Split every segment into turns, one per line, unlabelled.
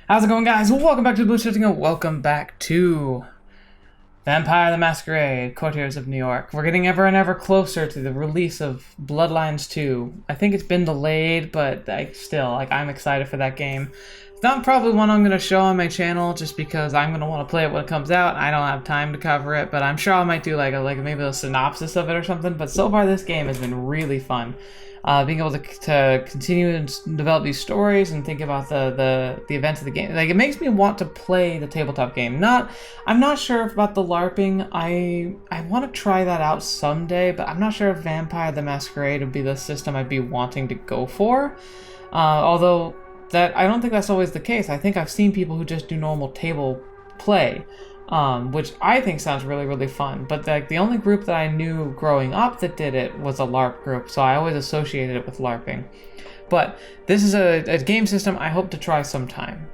How's it going, guys? Welcome back to TheBlueShifting and welcome back to Vampire the Masquerade Coteries of New York. We're getting ever and ever closer to the release of Bloodlines 2. I think it's been delayed, but I'm excited for that game. It's not probably one I'm going to show on my channel just because I'm going to want to play it when it comes out. I don't have time to cover it, but I'm sure I might do maybe a synopsis of it or something. But so far this game has been really fun. Being able to continue and develop these stories and think about the events of the game. Like, it makes me want to play the tabletop game. I'm not sure about the LARPing. I want to try that out someday, but I'm not sure if Vampire the Masquerade would be the system I'd be wanting to go for. Although I don't think that's always the case. I think I've seen people who just do normal table play. Which I think sounds really, really fun. But the only group that I knew growing up that did it was a LARP group, so I always associated it with LARPing. But this is a game system I hope to try sometime,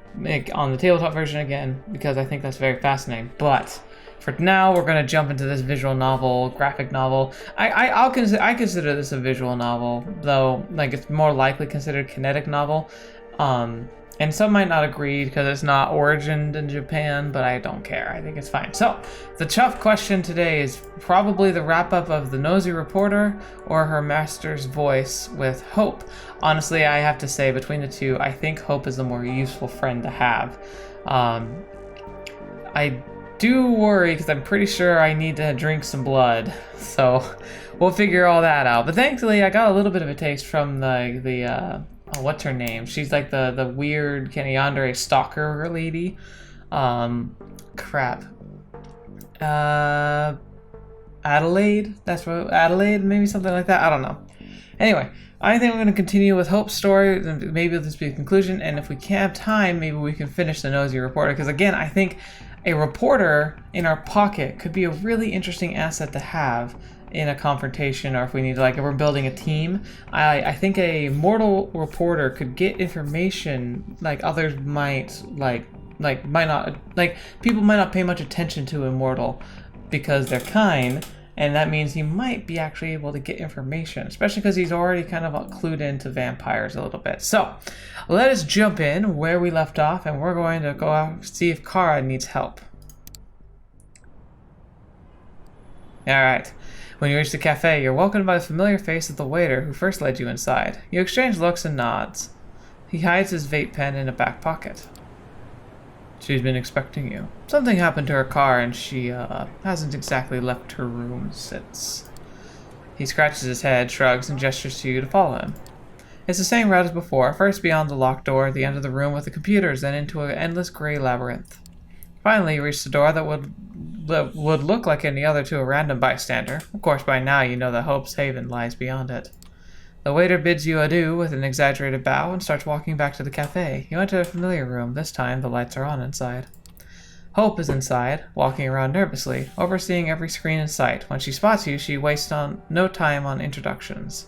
on the tabletop version again, because I think that's very fascinating. But for now, we're going to jump into this visual novel, graphic novel. I consider this a visual novel, though it's more likely considered kinetic novel. And some might not agree because it's not origined in Japan, but I don't care. I think it's fine. So, the tough question today is probably the wrap-up of The Nosy Reporter or Her Master's Voice with Hope. Honestly, I have to say, between the two, I think Hope is a more useful friend to have. I do worry because I'm pretty sure I need to drink some blood. So, we'll figure all that out. But thankfully, I got a little bit of a taste from what's her name? She's like the weird Kenny Yandere stalker lady. Adelaide? That's what, Adelaide? Maybe something like that? I don't know. Anyway, I think we're going to continue with Hope's story. Maybe this will be a conclusion. And if we can't have time, maybe we can finish the Nosy Reporter. Because again, I think a reporter in our pocket could be a really interesting asset to have in a confrontation, or if we need to, if we're building a team. I think a mortal reporter could get information others might people might not pay much attention to a mortal because they're kind, and that means he might be actually able to get information, especially because he's already kind of clued into vampires a little bit. So let us jump in where we left off, and we're going to go out and see if Kara needs help. Alright. When you reach the cafe, you're welcomed by the familiar face of the waiter who first led you inside. You exchange looks and nods. He hides his vape pen in a back pocket. She's been expecting you. Something happened to her car and she hasn't exactly left her room since. He scratches his head, shrugs, and gestures to you to follow him. It's the same route as before, first beyond the locked door at the end of the room with the computers, then into an endless gray labyrinth. Finally, you reach the door that would look like any other to a random bystander. Of course, by now you know that Hope's haven lies beyond it. The waiter bids you adieu with an exaggerated bow and starts walking back to the cafe. You enter a familiar room. This time, the lights are on inside. Hope is inside, walking around nervously, overseeing every screen in sight. When she spots you, she wastes no time on introductions.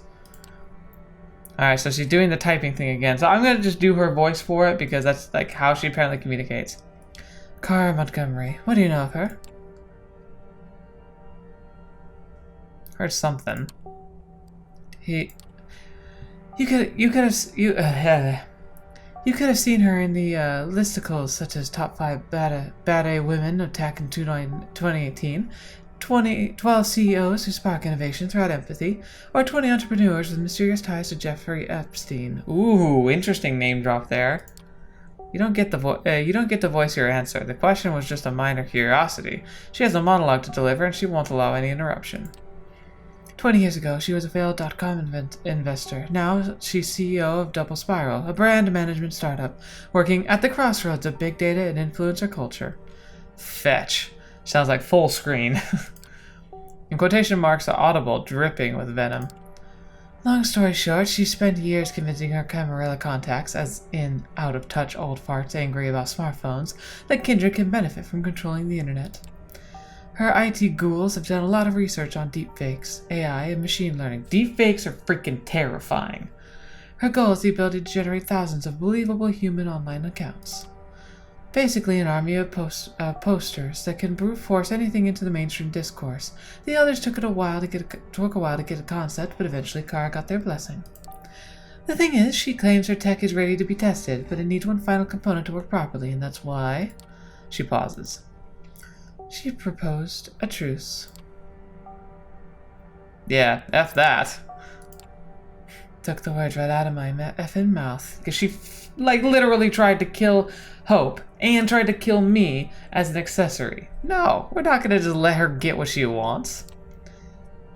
Alright, so she's doing the typing thing again. So I'm going to just do her voice for it because that's how she apparently communicates. Kara Montgomery, what do you know of her? Heard something. You could have seen her in the listicles such as top 5 bad A women attacking 2018, 12 CEOs who spark innovation throughout empathy, or 20 entrepreneurs with mysterious ties to Jeffrey Epstein. Ooh, interesting name drop there. You don't get to voice your answer. The question was just a minor curiosity. She has a monologue to deliver, and she won't allow any interruption. 20 years ago, she was a failed .com investor. Now, she's CEO of Double Spiral, a brand management startup, working at the crossroads of big data and influencer culture. Fetch. Sounds like full screen. In quotation marks are audible, dripping with venom. Long story short, she spent years convincing her Camarilla contacts, as in out-of-touch old farts angry about smartphones, that Kindred can benefit from controlling the internet. Her IT ghouls have done a lot of research on deepfakes, AI, and machine learning. Deepfakes are freaking terrifying. Her goal is the ability to generate thousands of believable human online accounts. Basically an army of posters that can brute force anything into the mainstream discourse. The others took a while to get a concept, but eventually Kara got their blessing. The thing is, she claims her tech is ready to be tested, but it needs one final component to work properly, and that's why... She pauses. She proposed a truce. Yeah, F that. Took the words right out of my effing mouth. Because she, literally tried to kill Hope and tried to kill me as an accessory. No, we're not gonna just let her get what she wants.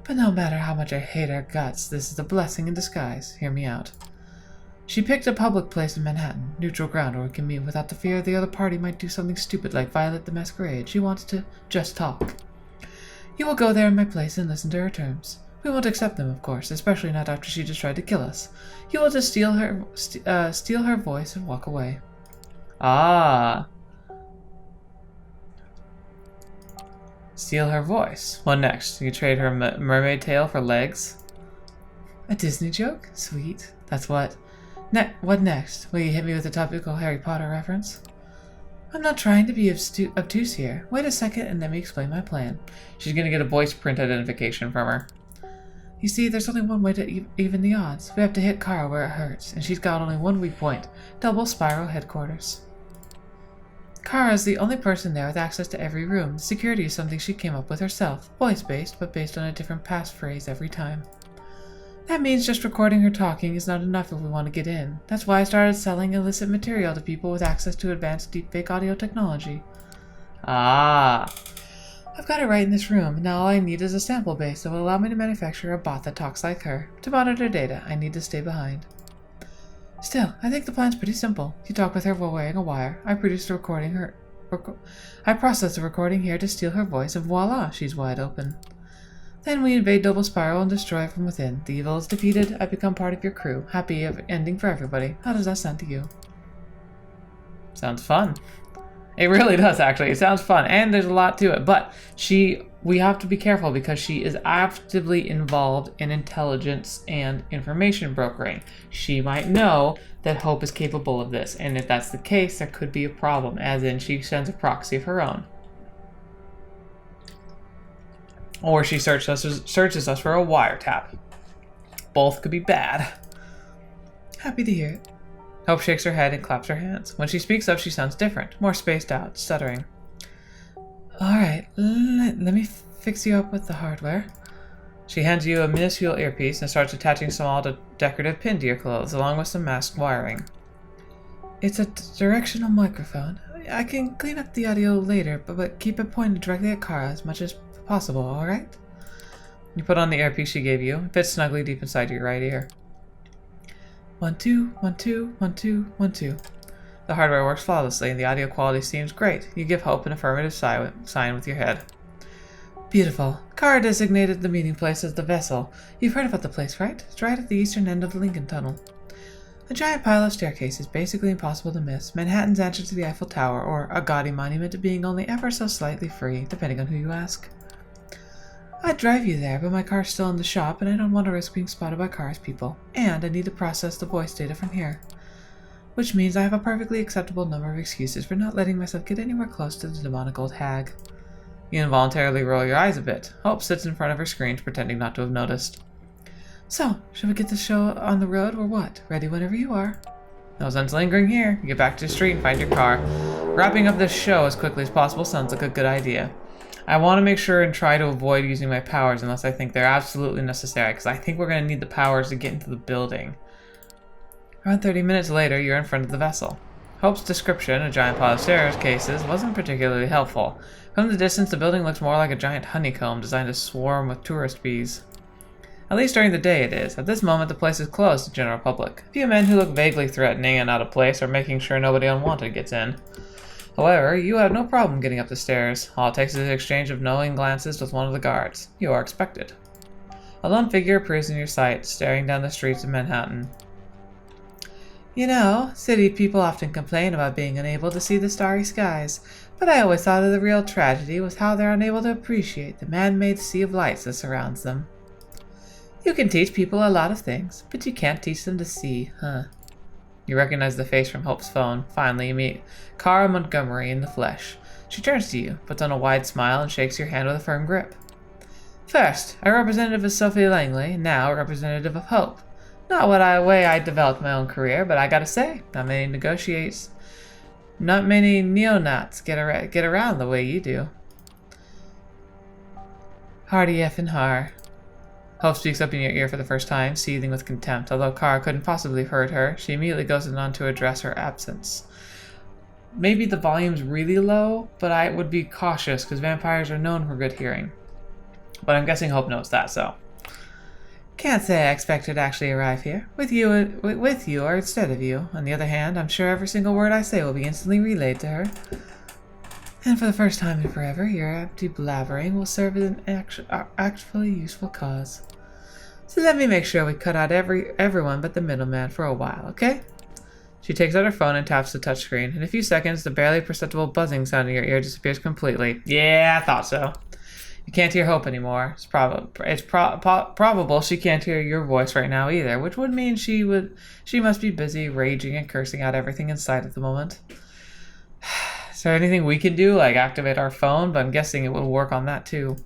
But no matter how much I hate her guts, this is a blessing in disguise. Hear me out. She picked a public place in Manhattan, neutral ground where we can meet without the fear the other party might do something stupid like violate the Masquerade. She wants to just talk. You will go there in my place and listen to her terms. We won't accept them, of course, especially not after she just tried to kill us. You will just steal her voice and walk away. Ah. Steal her voice. What next? You trade her mermaid tail for legs? A Disney joke? Sweet. That's what. What next? Will you hit me with a topical Harry Potter reference? I'm not trying to be obtuse here. Wait a second and let me explain my plan. She's gonna get a voice print identification from her. You see, there's only one way to even the odds. We have to hit Kara where it hurts, and she's got only one weak point. Double Spiral Headquarters. Kara is the only person there with access to every room. Security is something she came up with herself. Voice-based, but based on a different passphrase every time. That means just recording her talking is not enough if we want to get in. That's why I started selling illicit material to people with access to advanced deepfake audio technology. Ah. I've got it right in this room, and now all I need is a sample base that will allow me to manufacture a bot that talks like her. To monitor data, I need to stay behind. Still, I think the plan's pretty simple. You talk with her while wearing a wire. I process the recording here to steal her voice, and voila, she's wide open. Then we invade Double Spiral and destroy it from within. The evil is defeated. I become part of your crew. Happy ending for everybody. How does that sound to you? Sounds fun. It really does, actually. It sounds fun, and there's a lot to it. But we have to be careful because she is actively involved in intelligence and information brokering. She might know that Hope is capable of this, and if that's the case, there could be a problem, as in she sends a proxy of her own. Or she searches us for a wiretap. Both could be bad. Happy to hear it. Hope shakes her head and claps her hands. When she speaks up, she sounds different, more spaced out, stuttering. Alright, let me fix you up with the hardware. She hands you a minuscule earpiece and starts attaching small decorative pin to your clothes, along with some masked wiring. It's a directional microphone. I can clean up the audio later, but keep it pointed directly at Kara as much as possible, alright? You put on the earpiece she gave you. It fits snugly deep inside your right ear. 1 2 1 2 1 2 1 2. The hardware works flawlessly and the audio quality seems great. You give Hope an affirmative sign with your head. Beautiful. Kara designated the meeting place as the Vessel. You've heard about the place, right? It's right at the eastern end of the Lincoln Tunnel. A giant pile of staircases, basically impossible to miss. Manhattan's answer to the Eiffel Tower, or a gaudy monument to being only ever so slightly free, depending on who you ask. I'd drive you there, but my car's still in the shop, and I don't want to risk being spotted by Kara's people. And I need to process the voice data from here. Which means I have a perfectly acceptable number of excuses for not letting myself get anywhere close to the demonic old hag. You involuntarily roll your eyes a bit. Hope sits in front of her screen, pretending not to have noticed. So, should we get the show on the road, or what? Ready whenever you are. No sense lingering here. You get back to the street and find your car. Wrapping up this show as quickly as possible sounds like a good idea. I want to make sure and try to avoid using my powers unless I think they're absolutely necessary, because I think we're going to need the powers to get into the building. Around 30 minutes later, you're in front of the Vessel. Hope's description, a giant pile of staircases, wasn't particularly helpful. From the distance, the building looks more like a giant honeycomb designed to swarm with tourist bees. At least during the day it is. At this moment, the place is closed to the general public. A few men who look vaguely threatening and out of place are making sure nobody unwanted gets in. However, you have no problem getting up the stairs. All it takes is an exchange of knowing glances with one of the guards. You are expected. A lone figure appears in your sight, staring down the streets of Manhattan. You know, city people often complain about being unable to see the starry skies, but I always thought of the real tragedy was how they're unable to appreciate the man-made sea of lights that surrounds them. You can teach people a lot of things, but you can't teach them to see, huh? You recognize the face from Hope's phone. Finally, you meet Kara Montgomery in the flesh. She turns to you, puts on a wide smile, and shakes your hand with a firm grip. First, a representative of Sophie Langley, now a representative of Hope. Not way I developed my own career, but I gotta say, not many neo-nats get around the way you do. Hardy effing har. Hope speaks up in your ear for the first time, seething with contempt. Although Kara couldn't possibly have heard her, she immediately goes on to address her absence. Maybe the volume's really low, but I would be cautious because vampires are known for good hearing. But I'm guessing Hope knows that, so. Can't say I expect her to actually arrive here, with you or instead of you. On the other hand, I'm sure every single word I say will be instantly relayed to her. And for the first time in forever, your empty blabbering will serve as an actually useful cause. So let me make sure we cut out everyone but the middleman for a while, okay? She takes out her phone and taps the touchscreen. In a few seconds, the barely perceptible buzzing sound in your ear disappears completely. Yeah, I thought so. You can't hear Hope anymore. It's probable she can't hear your voice right now either, which would mean she must be busy raging and cursing out everything in sight at the moment. Is there anything we can do, like activate our phone? But I'm guessing it will work on that too.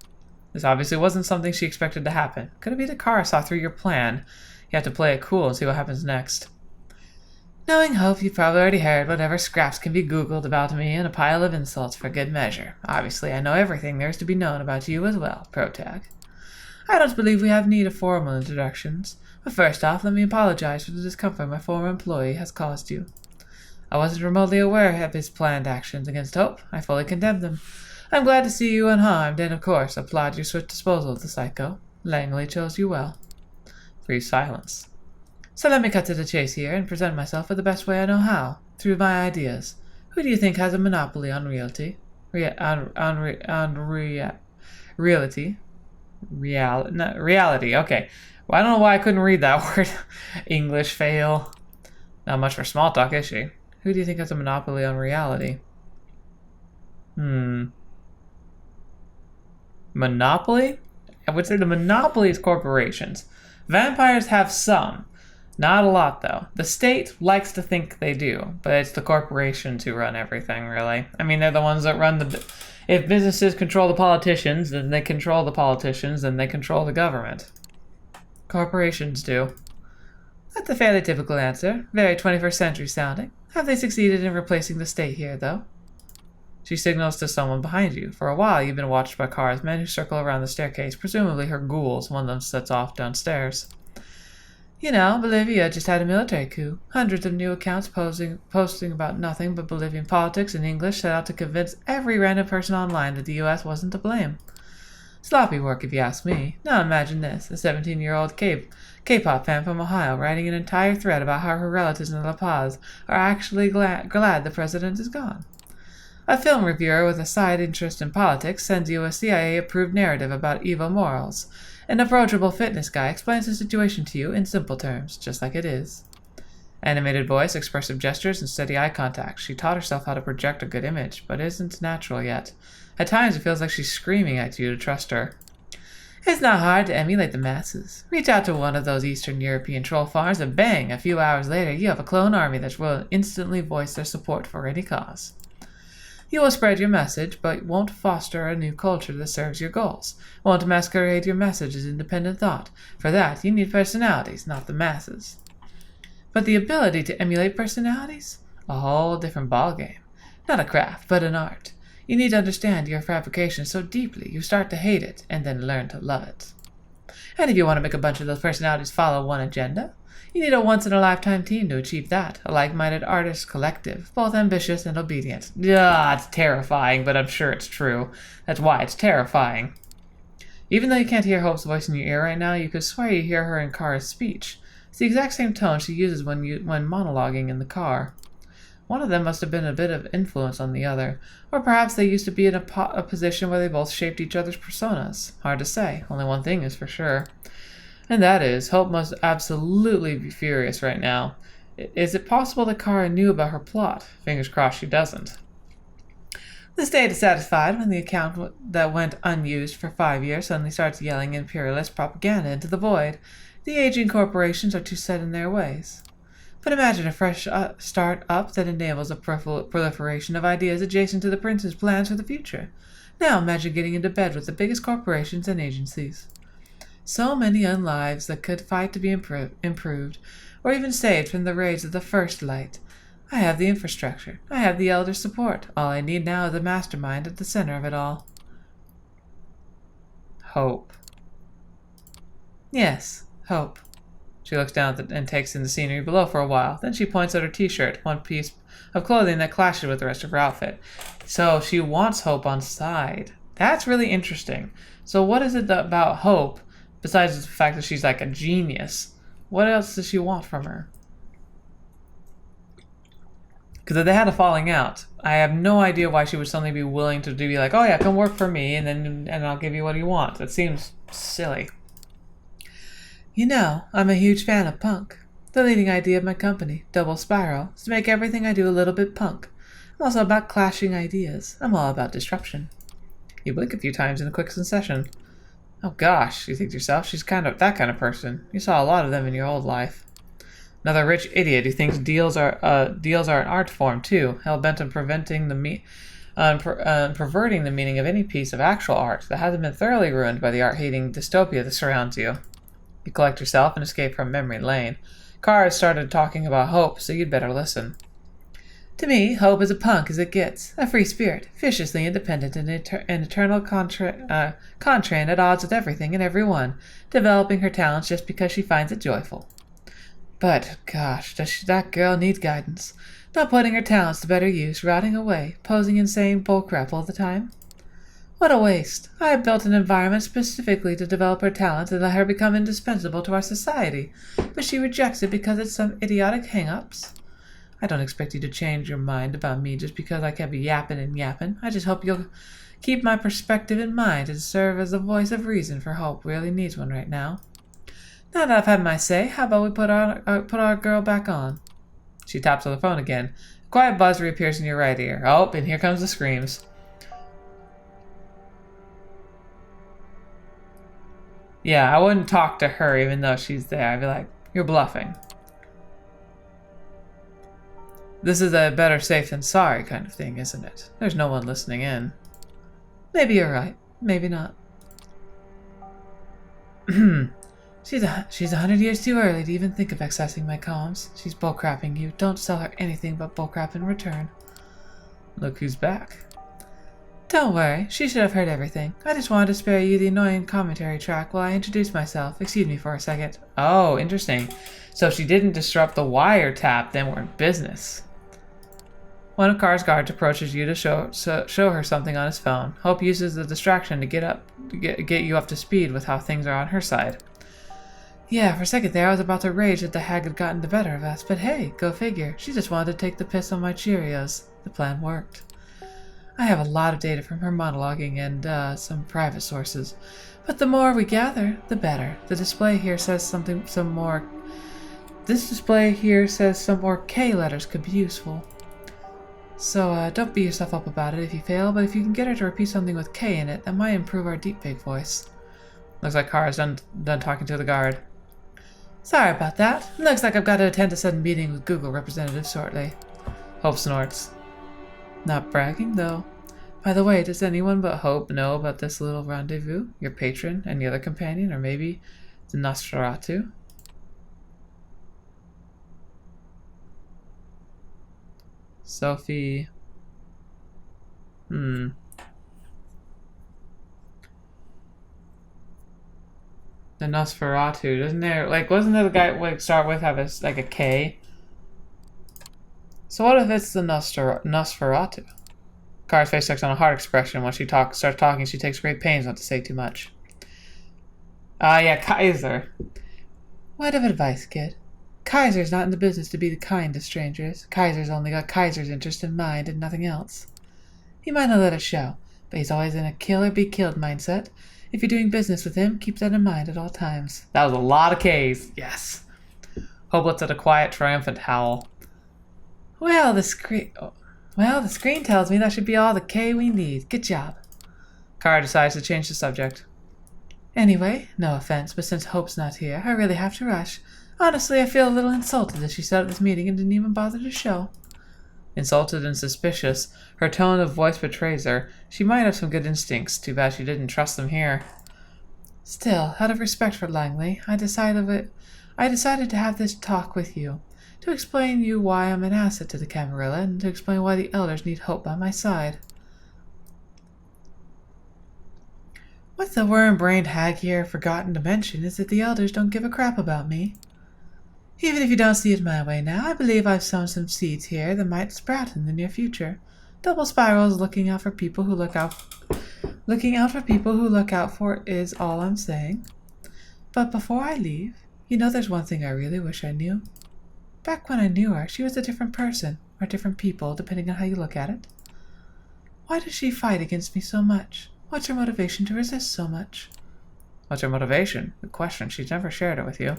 This obviously wasn't something she expected to happen. Could it be that Kara saw through your plan? You have to play it cool and see what happens next. Knowing Hope, you've probably already heard whatever scraps can be Googled about me and a pile of insults for good measure. Obviously, I know everything there is to be known about you as well, Protag. I don't believe we have need of formal introductions, but first off, let me apologize for the discomfort my former employee has caused you. I wasn't remotely aware of his planned actions against Hope. I fully condemned them. I'm glad to see you unharmed, and of course, applaud your swift disposal of the psycho. Langley chose you well. Brief silence. So let me cut to the chase here and present myself in the best way I know how, through my ideas. Who do you think has a monopoly on reality? Reality, okay. Well, I don't know why I couldn't read that word. English fail. Not much for small talk, is she? Who do you think has a monopoly on reality? Monopoly? I would say the monopoly is corporations. Vampires have some. Not a lot, though. The state likes to think they do, but it's the corporations who run everything, really. I mean, they're the ones that run the... If businesses control the politicians, then they control the politicians, then they control the government. Corporations do. That's a fairly typical answer. Very 21st century sounding. Have they succeeded in replacing the state here, though? She signals to someone behind you. For a while, you've been watched by Kara's men who circle around the staircase, presumably her ghouls. One of them sets off downstairs. You know, Bolivia just had a military coup. Hundreds of new accounts posting about nothing but Bolivian politics in English set out to convince every random person online that the U.S. wasn't to blame. Sloppy work, if you ask me. Now imagine this, a 17-year-old K-pop fan from Ohio writing an entire thread about how her relatives in La Paz are actually glad the president is gone. A film reviewer with a side interest in politics sends you a CIA-approved narrative about evil morals. An approachable fitness guy explains the situation to you in simple terms, just like it is. Animated voice, expressive gestures, and steady eye contact. She taught herself how to project a good image, but isn't natural yet. At times it feels like she's screaming at you to trust her. It's not hard to emulate the masses. Reach out to one of those Eastern European troll farms and bang, a few hours later you have a clone army that will instantly voice their support for any cause. You will spread your message, but won't foster a new culture that serves your goals. Won't masquerade your message as independent thought. For that, you need personalities, not the masses. But the ability to emulate personalities? A whole different ballgame. Not a craft, but an art. You need to understand your fabrication so deeply you start to hate it, and then learn to love it. And if you want to make a bunch of those personalities follow one agenda, you need a once-in-a-lifetime team to achieve that, a like-minded artist collective, both ambitious and obedient. It's terrifying, but I'm sure it's true. That's why it's terrifying. Even though you can't hear Hope's voice in your ear right now, you could swear you hear her in Kara's speech. It's the exact same tone she uses when monologuing in the car. One of them must have been a bit of influence on the other, or perhaps they used to be in a position where they both shaped each other's personas. Hard to say. Only one thing is for sure. And that is, Hope must absolutely be furious right now. Is it possible that Kara knew about her plot? Fingers crossed she doesn't. The state is satisfied when the account that went unused for 5 years suddenly starts yelling imperialist propaganda into the void. The aging corporations are too set in their ways. But imagine a fresh start-up that enables a proliferation of ideas adjacent to the prince's plans for the future. Now imagine getting into bed with the biggest corporations and agencies. So many unlives that could fight to be improved, or even saved from the raids of the First Light. I have the infrastructure. I have the Elder support. All I need now is a mastermind at the center of it all. Hope. Yes, Hope. She looks down and takes in the scenery below for a while. Then she points at her t-shirt, one piece of clothing that clashes with the rest of her outfit. So she wants Hope on side. That's really interesting. So what is it about Hope, besides the fact that she's like a genius? What else does she want from her? Because if they had a falling out, I have no idea why she would suddenly be willing to be like, oh yeah, come work for me, and I'll give you what you want. That seems silly. You know, I'm a huge fan of punk. The leading idea of my company, Double Spiral, is to make everything I do a little bit punk. I'm also about clashing ideas. I'm all about disruption. You blink a few times in a quick succession. Oh gosh, you think to yourself, she's kind of that kind of person. You saw a lot of them in your old life. Another rich idiot who thinks deals are an art form too, hell-bent on perverting the meaning of any piece of actual art that hasn't been thoroughly ruined by the art-hating dystopia that surrounds you. You collect yourself and escape from memory lane. Carr has started talking about Hope, so you'd better listen. To me, Hope is a punk as it gets, a free spirit, viciously independent and an eternal contrarian at odds with everything and everyone, developing her talents just because she finds it joyful. But, gosh, that girl need guidance. Not putting her talents to better use, rotting away, posing insane bullcrap all the time. What a waste. I have built an environment specifically to develop her talent and let her become indispensable to our society, but she rejects it because it's some idiotic hang-ups. I don't expect you to change your mind about me just because I kept yapping and yapping. I just hope you'll keep my perspective in mind and serve as a voice of reason for Hope really needs one right now. Now that I've had my say, how about we put our girl back on? She taps on the phone again. A quiet buzz reappears in your right ear. Oh, and here comes the screams. Yeah, I wouldn't talk to her even though she's there. I'd be like, you're bluffing. This is a better safe than sorry kind of thing, isn't it? There's no one listening in. Maybe you're right. Maybe not. She's 100 years too early to even think of accessing my comms. She's bullcrapping you. Don't sell her anything but bullcrap in return. Look who's back. Don't worry, she should have heard everything. I just wanted to spare you the annoying commentary track while I introduce myself. Excuse me for a second. Oh, interesting. So if she didn't disrupt the wiretap, then we're in business. One of Carr's guards approaches you to show her something on his phone. Hope uses the distraction to get you up to speed with how things are on her side. Yeah, for a second there I was about to rage that the hag had gotten the better of us, but hey, go figure. She just wanted to take the piss on my Cheerios. The plan worked. I have a lot of data from her monologuing and some private sources, but the more we gather, the better. This display here says some more K letters could be useful. So don't beat yourself up about it if you fail, but if you can get her to repeat something with K in it, that might improve our deep fake voice. Looks like Kara's done talking to the guard. Sorry about that. Looks like I've got to attend a sudden meeting with Google representatives shortly. Hope snorts. Not bragging, though. By the way, does anyone but Hope know about this little rendezvous? Your patron, any other companion, or maybe the Nosferatu? Sophie. The Nosferatu, doesn't there, wasn't there the guy start with have a K? So what if it's the Nosferatu? Kara's face takes on a hard expression. When she starts talking, she takes great pains not to say too much. Yeah, Kaiser. Word of advice, kid. Kaiser's not in the business to be the kind to strangers. Kaiser's only got Kaiser's interest in mind and nothing else. He might not let it show, but he's always in a kill or be killed mindset. If you're doing business with him, keep that in mind at all times. That was a lot of K's. Yes. Hope lets out a quiet, triumphant howl. Well, the screen tells me that should be all the K we need. Good job. Kara decides to change the subject. Anyway, no offense, but since Hope's not here, I really have to rush. Honestly, I feel a little insulted that she set up this meeting and didn't even bother to show. Insulted and suspicious, her tone of voice betrays her. She might have some good instincts. Too bad she didn't trust them here. Still, out of respect for Langley, I decided to have this talk with you, to explain you why I'm an asset to the Camarilla, and to explain why the elders need hope by my side. What the worm-brained hag here forgotten to mention is that the elders don't give a crap about me. Even if you don't see it my way now, I believe I've sown some seeds here that might sprout in the near future. Double spirals looking out for people who look out for is all I'm saying. But before I leave, you know there's one thing I really wish I knew. Back when I knew her, she was a different person, or different people, depending on how you look at it. Why does she fight against me so much? What's her motivation to resist so much? What's her motivation? Good question. She's never shared it with you.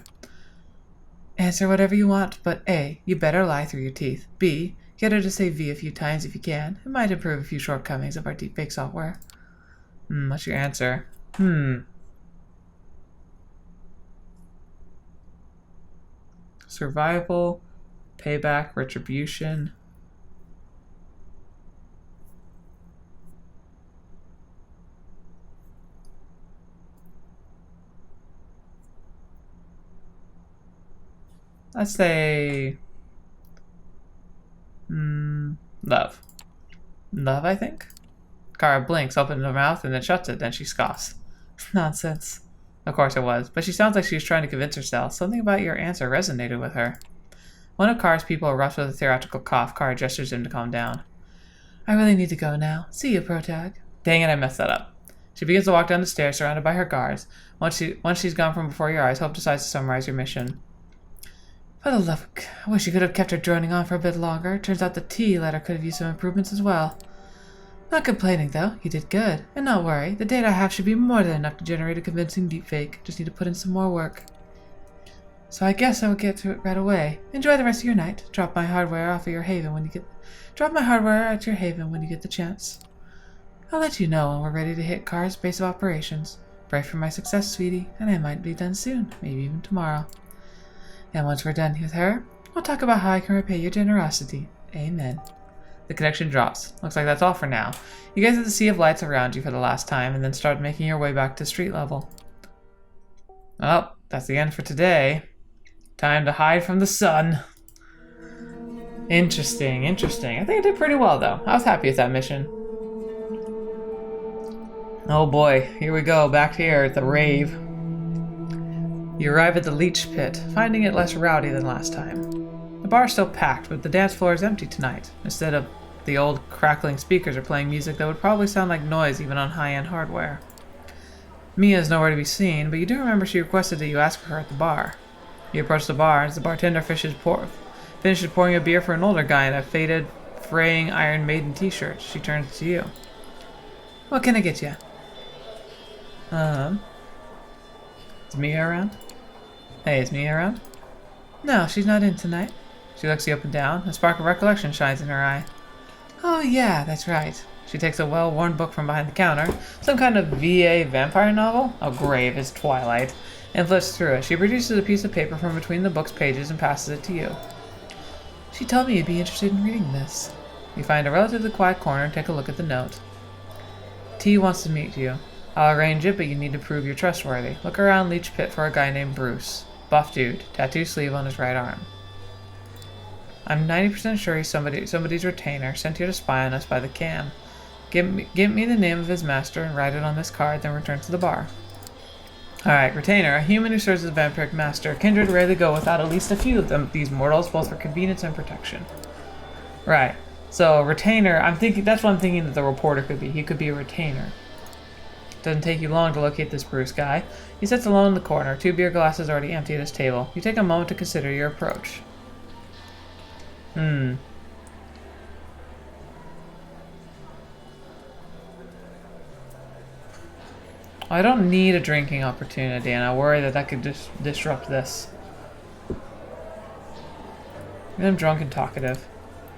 Answer whatever you want, but A, you better lie through your teeth. B, get her to say V a few times if you can. It might improve a few shortcomings of our deepfake software. What's your answer? Survival, payback, retribution. Let's say love. Love, I think. Kara blinks, opens her mouth, and then shuts it. Then she scoffs. Nonsense. Of course it was, but she sounds like she was trying to convince herself. Something about your answer resonated with her. One of Kara's people erupts with a theatrical cough. Kara gestures him to calm down. I really need to go now. See you, Protag. Dang it, I messed that up. She begins to walk down the stairs, surrounded by her guards. Once she's gone from before your eyes, Hope decides to summarize your mission. For the love of... I wish you could have kept her droning on for a bit longer. Turns out the T letter could have used some improvements as well. Not complaining, though. You did good. And not worry. The data I have should be more than enough to generate a convincing deepfake. Just need to put in some more work. So I guess I will get to it right away. Enjoy the rest of your night. Drop my hardware at your haven when you get the chance. I'll let you know when we're ready to hit Kara's base of operations. Pray for my success, sweetie, and I might be done soon. Maybe even tomorrow. And once we're done with her, we'll talk about how I can repay your generosity. Amen. The connection drops. Looks like that's all for now. You guys have the sea of lights around you for the last time, and then start making your way back to street level. Well, that's the end for today. Time to hide from the sun. Interesting. I think I did pretty well, though. I was happy with that mission. Oh boy, here we go, back here at the rave. You arrive at the leech pit, finding it less rowdy than last time. The bar is still packed, but the dance floor is empty tonight. Instead of the old crackling speakers are playing music that would probably sound like noise even on high-end hardware. Mia is nowhere to be seen, but you do remember she requested that you ask for her at the bar. You approach the bar as the bartender finishes pouring a beer for an older guy in a faded, fraying Iron Maiden t-shirt. She turns to you. What can I get you? Is Mia around? Hey, is Mia around? No, she's not in tonight. She looks you up and down. A spark of recollection shines in her eye. Oh yeah, that's right. She takes a well-worn book from behind the counter, some kind of VA vampire novel? Oh, grave is Twilight, and flips through it. She produces a piece of paper from between the book's pages and passes it to you. She told me you'd be interested in reading this. You find a relatively quiet corner and take a look at the note. T wants to meet you. I'll arrange it, but you need to prove you're trustworthy. Look around Leech Pit for a guy named Bruce. Buff dude, tattoo sleeve on his right arm. I'm 90% sure he's somebody's retainer, sent here to spy on us by the cam. Give me the name of his master and write it on this card, then return to the bar. Alright, retainer, a human who serves as a vampiric master. Kindred rarely go without at least a few of them, these mortals, both for convenience and protection. Right, so retainer, that's what I'm thinking that the reporter could be. He could be a retainer. Doesn't take you long to locate this Bruce guy. He sits alone in the corner, 2 beer glasses already empty at his table. You take a moment to consider your approach. I don't need a drinking opportunity, and I worry that could disrupt this. I'm drunk and talkative.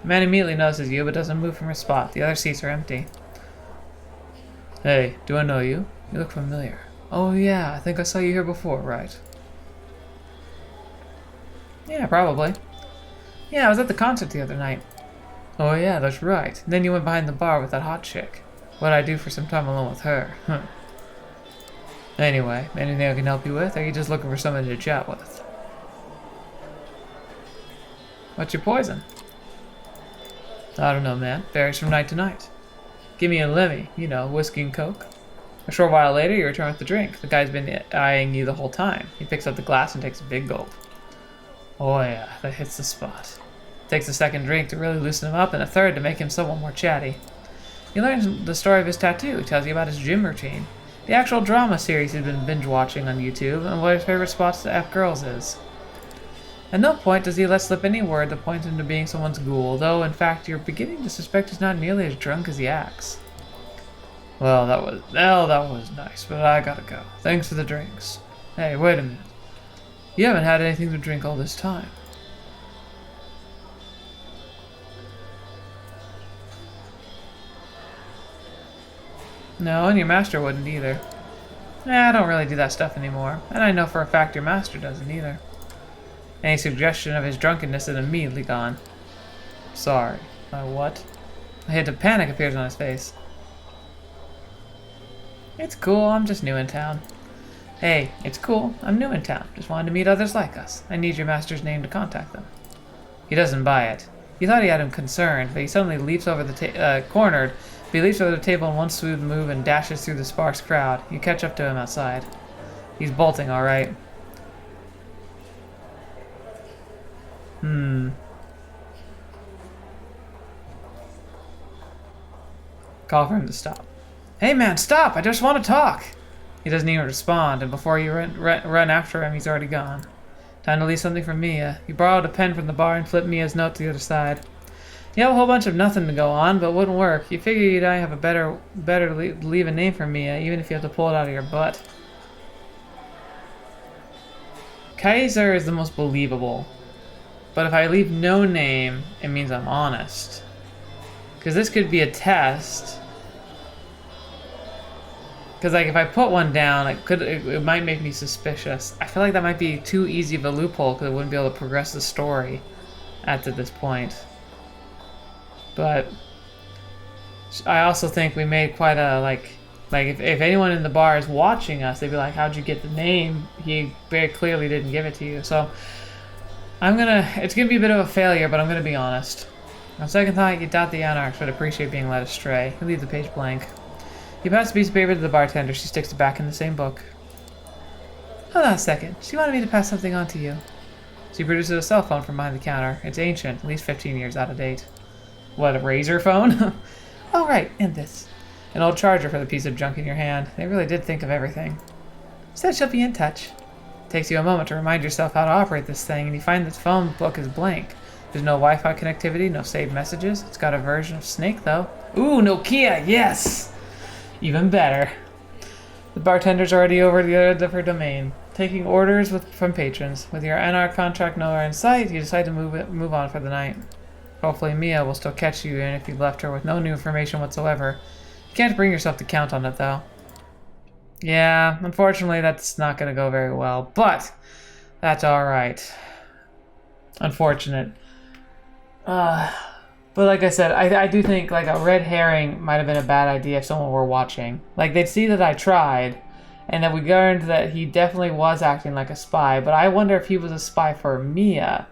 The man immediately notices you, but doesn't move from his spot. The other seats are empty. Hey, do I know you? You look familiar. Oh yeah, I think I saw you here before, right? Yeah, probably. Yeah, I was at the concert the other night. Oh yeah, that's right. And then you went behind the bar with that hot chick. What'd I do for some time alone with her? Anyway, anything I can help you with? Or are you just looking for somebody to chat with? What's your poison? I don't know, man. Varies from night to night. Give me a lemmy, you know, whiskey and coke. A short while later, you return with the drink. The guy's been eyeing you the whole time. He picks up the glass and takes a big gulp. Oh yeah, that hits the spot. Takes a second drink to really loosen him up, and a third to make him somewhat more chatty. He learns the story of his tattoo, tells you about his gym routine, the actual drama series he's been binge watching on YouTube, and what his favorite spots to F girls is. At no point does he let slip any word that points him to being someone's ghoul, though in fact you're beginning to suspect he's not nearly as drunk as he acts. Well, that was nice, but I gotta go. Thanks for the drinks. Hey, wait a minute. You haven't had anything to drink all this time. No, and your master wouldn't either. Nah, I don't really do that stuff anymore, and I know for a fact your master doesn't either. Any suggestion of his drunkenness is immediately gone. Sorry. What? A hint of panic appears on his face. It's cool, I'm just new in town. Hey, it's cool, I'm new in town. Just wanted to meet others like us. I need your master's name to contact them. He doesn't buy it. You thought he had him concerned, but he suddenly leaps over the cornered, but he leaps over the table in one smooth move and dashes through the sparse crowd. You catch up to him outside. He's bolting, alright. Call for him to stop. Hey man, stop! I just want to talk! He doesn't even respond, and before you run after him, he's already gone. Time to leave something for Mia. You borrowed a pen from the bar and flipped Mia's note to the other side. You have a whole bunch of nothing to go on, but it wouldn't work. You figure you'd have a better leave a name for Mia, even if you have to pull it out of your butt. Kaiser is the most believable. But if I leave no name, it means I'm honest. Because this could be a test. Because like if I put one down, it might make me suspicious. I feel like that might be too easy of a loophole because I wouldn't be able to progress the story at this point. But I also think we made quite a like if anyone in the bar is watching us, they'd be like, "How'd you get the name? He very clearly didn't give it to you." So it's gonna be a bit of a failure, but I'm gonna be honest. On second thought, you doubt the Anarch would appreciate being led astray. You leave the page blank. You pass a piece of paper to the bartender. She sticks it back in the same book. Hold on a second. She wanted me to pass something on to you. She produces a cell phone from behind the counter. It's ancient, at least 15 years out of date. What, a razor phone? Oh, right, and this. An old charger for the piece of junk in your hand. They really did think of everything. Said she'll be in touch. It takes you a moment to remind yourself how to operate this thing, and you find the phone book is blank. There's no Wi-Fi connectivity, no saved messages. It's got a version of Snake, though. Ooh, Nokia, yes! Even better. The bartender's already over the other end of her domain, taking orders from patrons. With your Anarch contract nowhere in sight, you decide to move on for the night. Hopefully Mia will still catch you even if you left her with no new information whatsoever. You can't bring yourself to count on it, though. Yeah, unfortunately that's not going to go very well, but that's alright. Unfortunate. But like I said, I do think like a red herring might have been a bad idea if someone were watching. Like they'd see that I tried, and that we learned that he definitely was acting like a spy, but I wonder if he was a spy for Mia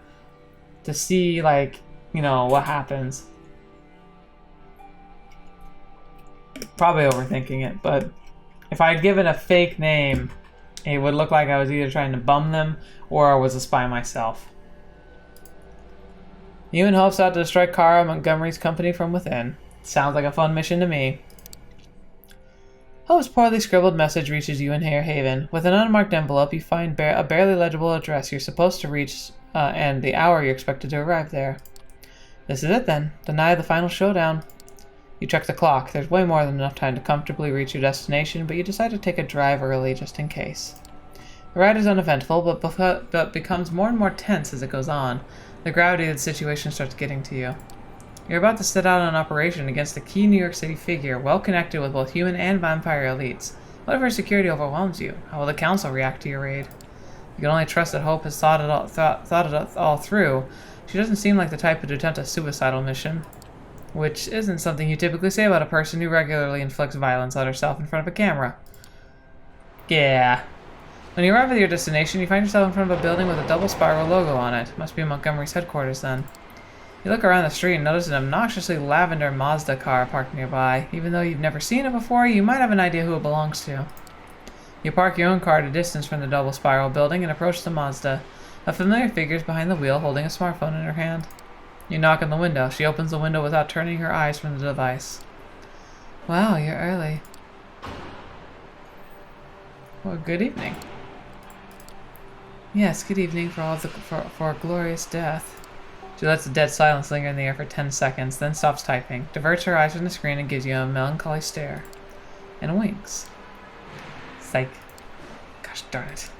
to see like, you know, what happens. Probably overthinking it, but if I had given a fake name, it would look like I was either trying to bum them or I was a spy myself. Human hopes out to destroy Kara Montgomery's company from within. Sounds like a fun mission to me. Hope's poorly scribbled message reaches you in Hare Haven. With an unmarked envelope, you find a barely legible address you're supposed to reach and the hour you're expected to arrive there. This is it then. The night of the final showdown. You check the clock. There's way more than enough time to comfortably reach your destination, but you decide to take a drive early just in case. The ride is uneventful, but becomes more and more tense as it goes on. The gravity of the situation starts getting to you. You're about to set out on an operation against a key New York City figure, well connected with both human and vampire elites. What if her security overwhelms you? How will the council react to your raid? You can only trust that Hope has thought it all through. She doesn't seem like the type to attempt a suicidal mission, which isn't something you typically say about a person who regularly inflicts violence on herself in front of a camera. Yeah. When you arrive at your destination, you find yourself in front of a building with a double spiral logo on it. Must be Montgomery's headquarters then. You look around the street and notice an obnoxiously lavender Mazda car parked nearby. Even though you've never seen it before, you might have an idea who it belongs to. You park your own car at a distance from the double spiral building and approach the Mazda. A familiar figure is behind the wheel holding a smartphone in her hand. You knock on the window. She opens the window without turning her eyes from the device. Wow, you're early. Well, good evening. Yes, good evening for a glorious death. She lets the dead silence linger in the air for 10 seconds, then stops typing, diverts her eyes from the screen and gives you a melancholy stare. And winks. Psych. Gosh darn it.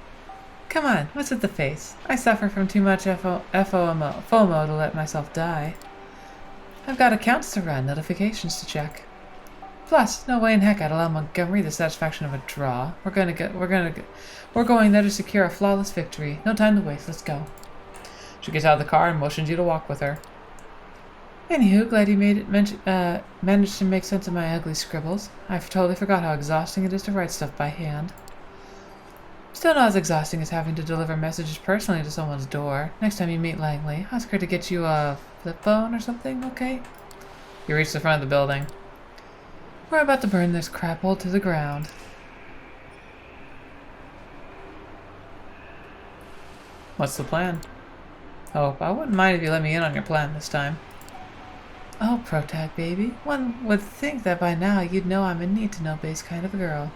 Come on, what's with the face? I suffer from too much FOMO to let myself die. I've got accounts to run, notifications to check. Plus, no way in heck I'd allow Montgomery the satisfaction of a draw. We're going there to secure a flawless victory. No time to waste, let's go. She gets out of the car and motions you to walk with her. Anywho, glad you managed to make sense of my ugly scribbles. I totally forgot how exhausting it is to write stuff by hand. Still not as exhausting as having to deliver messages personally to someone's door. Next time you meet Langley, ask her to get you a flip phone or something, okay? You reach the front of the building. We're about to burn this crap hole to the ground. What's the plan? Oh, I wouldn't mind if you let me in on your plan this time. Oh, Protag, baby. One would think that by now you'd know I'm a need-to-know based kind of a girl.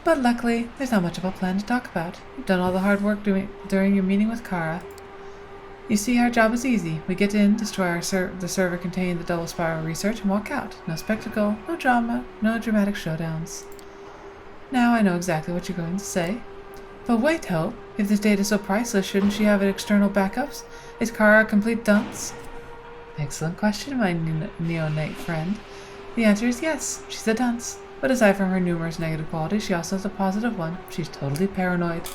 But luckily, there's not much of a plan to talk about. You've done all the hard work during your meeting with Kara. You see, our job is easy. We get in, destroy the server containing the double spiral research, and walk out. No spectacle, no drama, no dramatic showdowns. Now I know exactly what you're going to say. But wait, Hope. If this data is so priceless, shouldn't she have external backups? Is Kara a complete dunce? Excellent question, my neonate friend. The answer is yes, she's a dunce. But aside from her numerous negative qualities, she also has a positive one. She's totally paranoid.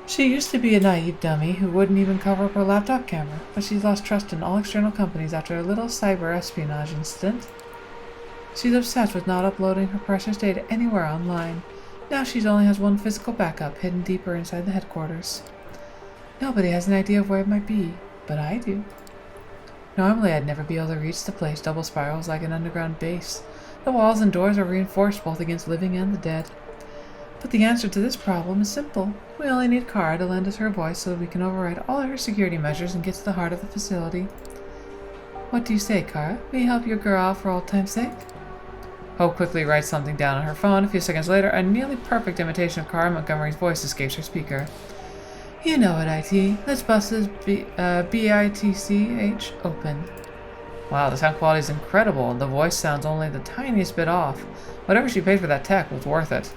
She used to be a naive dummy who wouldn't even cover up her laptop camera, but she's lost trust in all external companies after a little cyber espionage incident. She's obsessed with not uploading her precious data anywhere online. Now she only has one physical backup hidden deeper inside the headquarters. Nobody has an idea of where it might be, but I do. Normally I'd never be able to reach the place. Double Spiral is like an underground base. The walls and doors are reinforced both against living and the dead. But the answer to this problem is simple. We only need Kara to lend us her voice so that we can override all her security measures and get to the heart of the facility. What do you say, Kara? May you help your girl out for old time's sake? Hope quickly writes something down on her phone. A few seconds later, a nearly perfect imitation of Kara Montgomery's voice escapes her speaker. You know it, IT. Let's bust this BITCH open. Wow, the sound quality is incredible. The voice sounds only the tiniest bit off. Whatever she paid for that tech was worth it.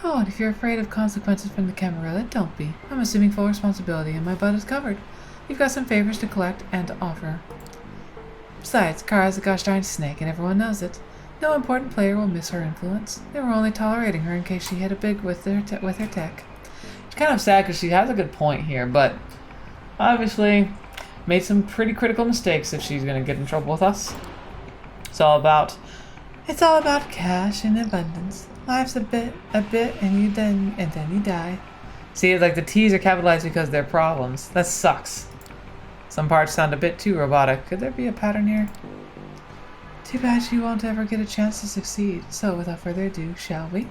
Oh, and if you're afraid of consequences from the Camarilla, don't be. I'm assuming full responsibility and my butt is covered. You've got some favors to collect and to offer. Besides, Kara's a gosh darn snake and everyone knows it. No important player will miss her influence. They were only tolerating her in case she hit it big with her tech. It's kind of sad because she has a good point here, but obviously made some pretty critical mistakes if she's going to get in trouble with us. It's all about cash and abundance. Life's a bit, and then you die. See, like the T's are capitalized because they're problems. That sucks. Some parts sound a bit too robotic. Could there be a pattern here? Too bad she won't ever get a chance to succeed. So, without further ado, shall we?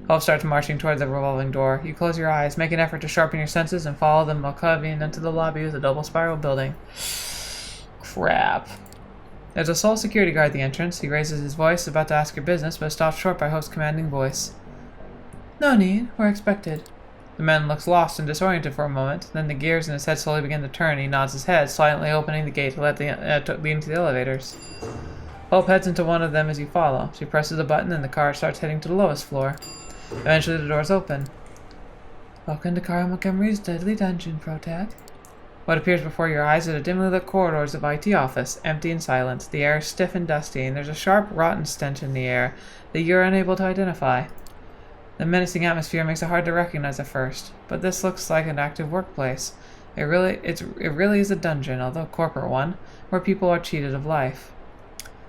Hope starts marching towards the revolving door. You close your eyes, make an effort to sharpen your senses, and follow them while climbing into the lobby of the double spiral building. Crap. There's a sole security guard at the entrance. He raises his voice, about to ask your business, but stops short by Hope's commanding voice. No need. We're expected. The man looks lost and disoriented for a moment. Then the gears in his head slowly begin to turn. He nods his head, silently opening the gate to let lead into the elevators. Hope heads into one of them as you follow. She presses a button and the car starts heading to the lowest floor. Eventually the doors open. Welcome to Kara Montgomery's deadly dungeon, Protag. What appears before your eyes are the dimly lit corridors of IT office, empty and silent. The air is stiff and dusty, and there's a sharp, rotten stench in the air that you're unable to identify. The menacing atmosphere makes it hard to recognize at first, but this looks like an active workplace. It really is a dungeon, although a corporate one, where people are cheated of life.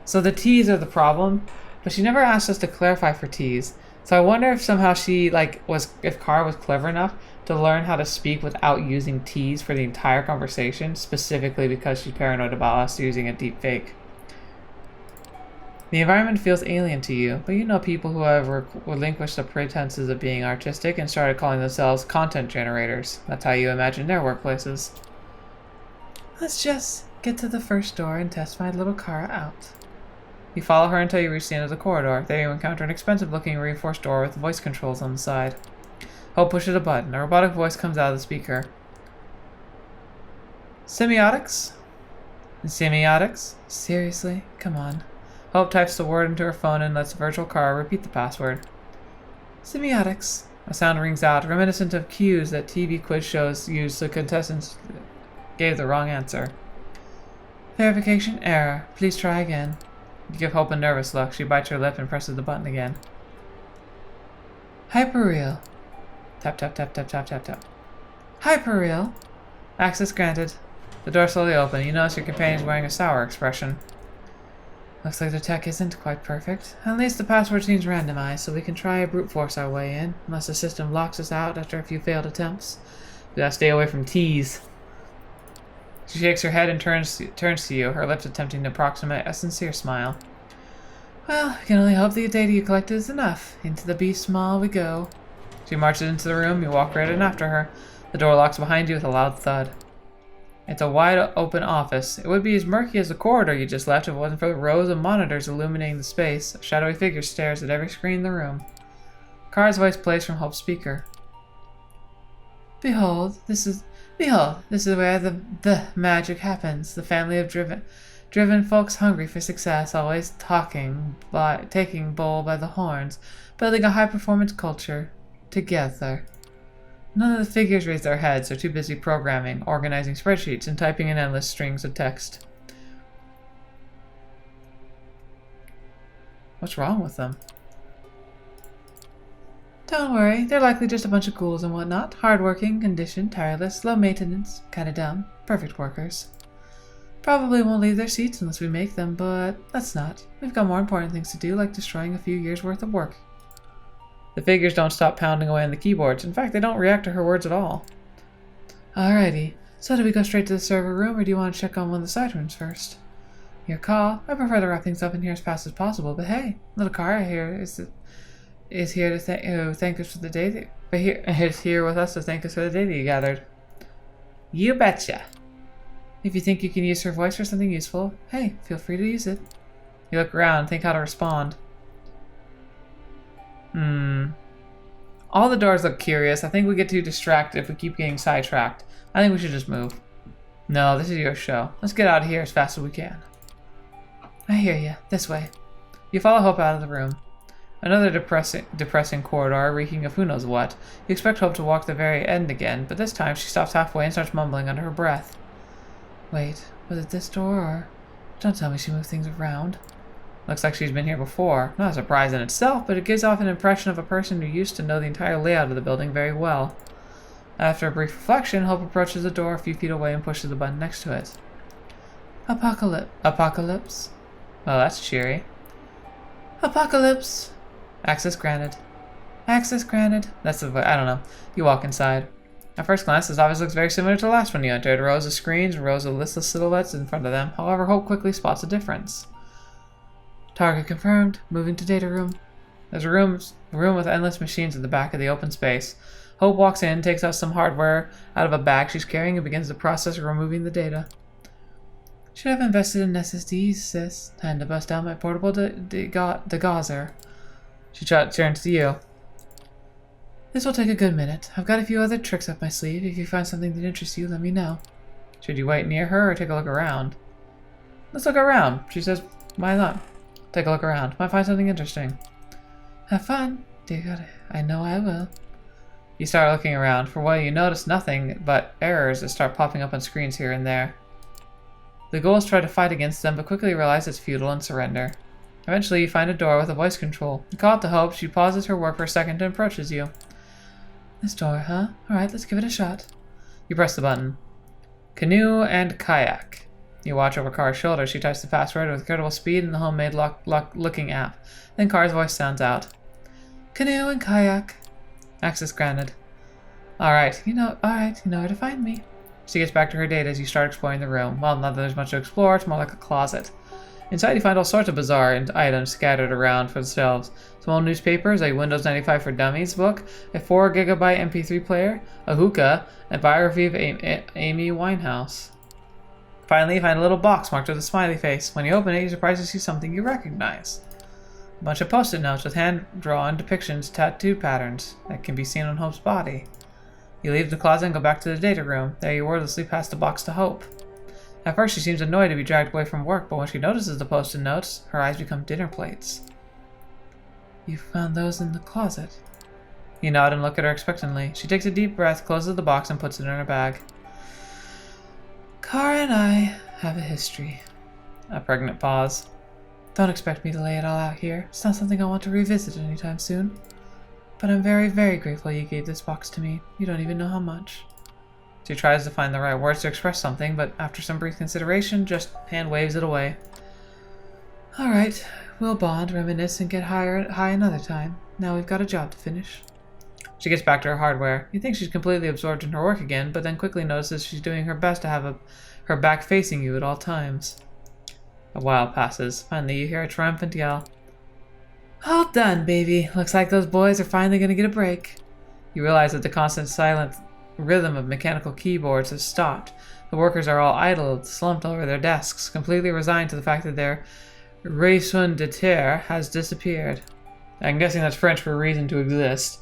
So the T's are the problem, but she never asked us to clarify for T's. So I wonder if somehow she if Kara was clever enough to learn how to speak without using T's for the entire conversation, specifically because she's paranoid about us using a deep fake. The environment feels alien to you, but you know people who have relinquished the pretenses of being artistic and started calling themselves content generators. That's how you imagine their workplaces. Let's just get to the first door and test my little Kara out. You follow her until you reach the end of the corridor. There you encounter an expensive-looking reinforced door with voice controls on the side. Hope pushes a button. A robotic voice comes out of the speaker. Semiotics? Semiotics? Seriously? Come on. Hope types the word into her phone and lets virtual Kara repeat the password. Semiotics. A sound rings out, reminiscent of cues that TV quiz shows use so contestants gave the wrong answer. Verification error. Please try again. You give Hope a nervous look. She bites her lip and presses the button again. Hyperreal. Tap, tap, tap, tap, tap, tap, tap. Hyperreal. Access granted. The door slowly opens. You notice your companion is wearing a sour expression. Looks like the tech isn't quite perfect. At least the password seems randomized, so we can try brute force our way in, unless the system locks us out after a few failed attempts. We gotta stay away from T's. She shakes her head and turns to you, her lips attempting to approximate a sincere smile. Well, I can only hope the data you collected is enough. Into the beast maw we go. She marches into the room, you walk right in after her. The door locks behind you with a loud thud. It's a wide open office. It would be as murky as the corridor you just left if it wasn't for the rows of monitors illuminating the space. A shadowy figure stares at every screen in the room. Kara's voice plays from Hope's speaker. Behold, this is where the magic happens. The family of driven folks hungry for success, always taking bull by the horns, building a high-performance culture together. None of the figures raise their heads. They're too busy programming, organizing spreadsheets, and typing in endless strings of text. What's wrong with them? Don't worry, they're likely just a bunch of ghouls and whatnot. Hardworking, conditioned, tireless, low maintenance, kinda dumb, perfect workers. Probably won't leave their seats unless we make them, but let's not. We've got more important things to do, like destroying a few years' worth of work. The figures don't stop pounding away on the keyboards. In fact, they don't react to her words at all. Alrighty, so do we go straight to the server room, or do you want to check on one of the side rooms first? Your call. I prefer to wrap things up in here as fast as possible, but hey, little Kara here is here to thank us for the day is here with us to thank us for the day that you gathered. You betcha. If you think you can use her voice for something useful, hey, feel free to use it. You look around and think how to respond. All the doors look curious. I think we get too distracted if we keep getting sidetracked. I think we should just move. No, this is your show. Let's get out of here as fast as we can. I hear you. This way. You follow Hope out of the room. Another depressing corridor, reeking of who knows what. You expect Hope to walk the very end again, but this time she stops halfway and starts mumbling under her breath. Wait, was it this door, or... Don't tell me she moved things around. Looks like she's been here before. Not a surprise in itself, but it gives off an impression of a person who used to know the entire layout of the building very well. After a brief reflection, Hope approaches the door a few feet away and pushes the button next to it. Apocalypse? Well, that's cheery. Apocalypse! Access granted. Access granted. That's the... I don't know. You walk inside. At first glance, this office looks very similar to the last one you entered. Rows of screens and rows of listless silhouettes in front of them. However, Hope quickly spots a difference. Target confirmed. Moving to data room. There's a room with endless machines at the back of the open space. Hope walks in, takes out some hardware out of a bag she's carrying, and begins the process of removing the data. Should have invested in SSDs, sis. Time to bust out my portable degauser. She turns to you. This will take a good minute. I've got a few other tricks up my sleeve. If you find something that interests you, let me know. Should you wait near her or take a look around? Let's look around, she says. Why not? Take a look around. Might find something interesting. Have fun. Dear God, I know I will. You start looking around. For a while you notice nothing but errors that start popping up on screens here and there. The ghouls try to fight against them, but quickly realize it's futile and surrender. Eventually, you find a door with a voice control. You call it to Hope. She pauses her work for a second and approaches you. This door, huh? Alright, let's give it a shot. You press the button. Canoe and kayak. You watch over Kara's shoulder. She types the password with incredible speed in the homemade looking app. Then Kara's voice sounds out. Canoe and kayak. Access granted. Alright, you know where to find me. She gets back to her date as you start exploring the room. Well, not that there's much to explore, it's more like a closet. Inside you find all sorts of bizarre items scattered around for the shelves. Small newspapers, a Windows 95 for Dummies book, a 4 GB MP3 player, a hookah, and biography of Amy Winehouse. Finally, you find a little box marked with a smiley face. When you open it, you're surprised to see something you recognize. A bunch of post-it notes with hand-drawn depictions, tattoo patterns that can be seen on Hope's body. You leave the closet and go back to the data room. There you wordlessly pass the box to Hope. At first, she seems annoyed to be dragged away from work, but when she notices the post-it notes, her eyes become dinner plates. You found those in the closet? You nod and look at her expectantly. She takes a deep breath, closes the box, and puts it in her bag. Kara and I have a history. A pregnant pause. Don't expect me to lay it all out here. It's not something I want to revisit anytime soon. But I'm very, very grateful you gave this box to me. You don't even know how much. She tries to find the right words to express something, but after some brief consideration, just hand waves it away. Alright, we'll bond, reminisce, and get high another time. Now we've got a job to finish. She gets back to her hardware. You think she's completely absorbed in her work again, but then quickly notices she's doing her best to have her back facing you at all times. A while passes. Finally, you hear a triumphant yell. All done, baby. Looks like those boys are finally going to get a break. You realize that the constant silent rhythm of mechanical keyboards has stopped. The workers are all idle, slumped over their desks, completely resigned to the fact that their raison d'etre has disappeared. I'm guessing that's French for reason to exist.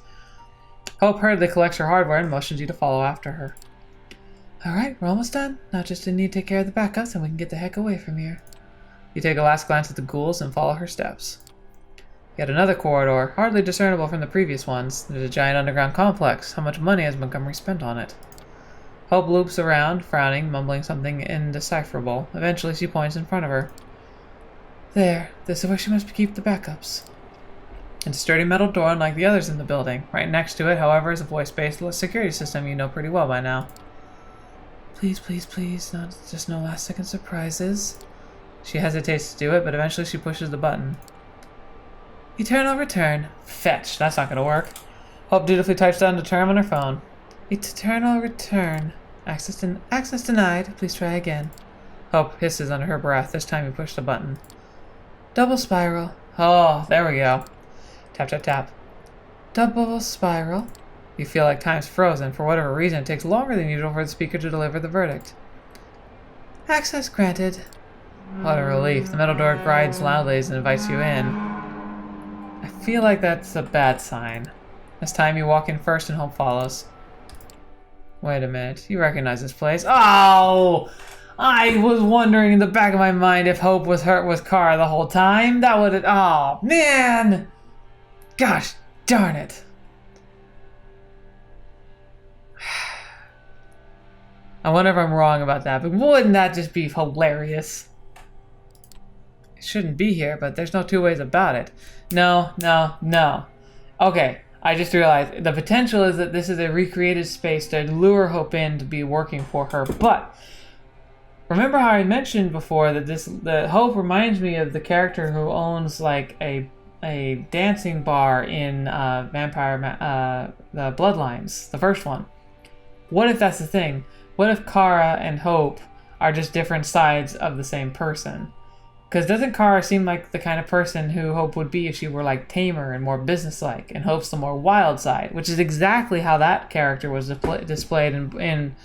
Hope hurriedly collects her hardware and motions you to follow after her. Alright, we're almost done. Now just need to take care of the backups and we can get the heck away from here. You take a last glance at the ghouls and follow her steps. Yet another corridor, hardly discernible from the previous ones. There's a giant underground complex. How much money has Montgomery spent on it? Hope loops around, frowning, mumbling something indecipherable. Eventually she points in front of her. There, this is where she must keep the backups. It's a sturdy metal door unlike the others in the building. Right next to it, however, is a voice-based security system you know pretty well by now. Please, please, please, just no last-second surprises. She hesitates to do it, but eventually she pushes the button. Eternal return. Fetch. That's not going to work. Hope dutifully types down the term on her phone. Eternal return. Access denied. Please try again. Hope hisses under her breath. This time you push the button. Double spiral. Oh, there we go. Tap, tap, tap. Double spiral. You feel like time's frozen. For whatever reason, it takes longer than usual for the speaker to deliver the verdict. Access granted. What a relief. The metal door grides loudly as it invites you in. I feel like that's a bad sign. This time you walk in first and Hope follows. Wait a minute. You recognize this place. Oh! I was wondering in the back of my mind if Hope was hurt with Kara the whole time. That would have... Oh, man! Gosh darn it. I wonder if I'm wrong about that, but wouldn't that just be hilarious? It shouldn't be here, but there's no two ways about it. No. Okay, I just realized the potential is that this is a recreated space to lure Hope in to be working for her, but remember how I mentioned before that the Hope reminds me of the character who owns like a dancing bar in the Bloodlines, the first one. What if that's the thing? What if Kara and Hope are just different sides of the same person? Because doesn't Kara seem like the kind of person who Hope would be if she were like tamer and more businesslike, and Hope's the more wild side, which is exactly how that character was displayed in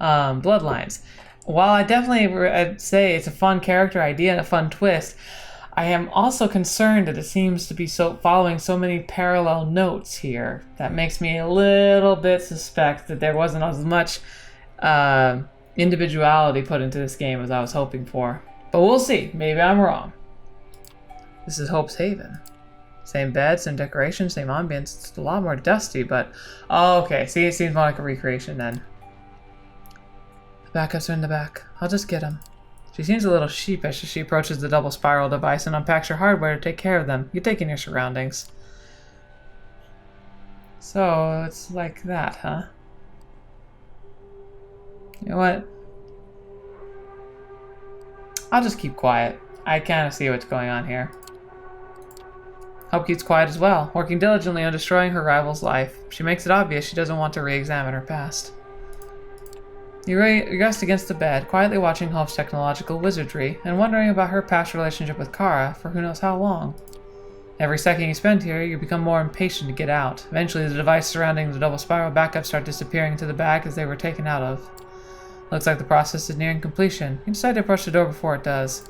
Bloodlines. While I definitely say it's a fun character idea and a fun twist, I am also concerned that it seems to be following so many parallel notes here that makes me a little bit suspect that there wasn't as much individuality put into this game as I was hoping for. But we'll see. Maybe I'm wrong. This is Hope's Haven. Same bed, same decorations, same ambience. It's a lot more dusty, but... Oh, okay. See, it seems more like a recreation then. The backups are in the back. I'll just get them. She seems a little sheepish as she approaches the double spiral device and unpacks her hardware to take care of them. You take in your surroundings. So, it's like that, huh? You know what? I'll just keep quiet. I kind of see what's going on here. Hope keeps quiet as well, working diligently on destroying her rival's life. She makes it obvious she doesn't want to re-examine her past. You rest against the bed, quietly watching Hope's technological wizardry, and wondering about her past relationship with Kara for who knows how long. Every second you spend here, you become more impatient to get out. Eventually, the device surrounding the double spiral backups start disappearing into the bag as they were taken out of. Looks like the process is nearing completion. You decide to approach the door before it does.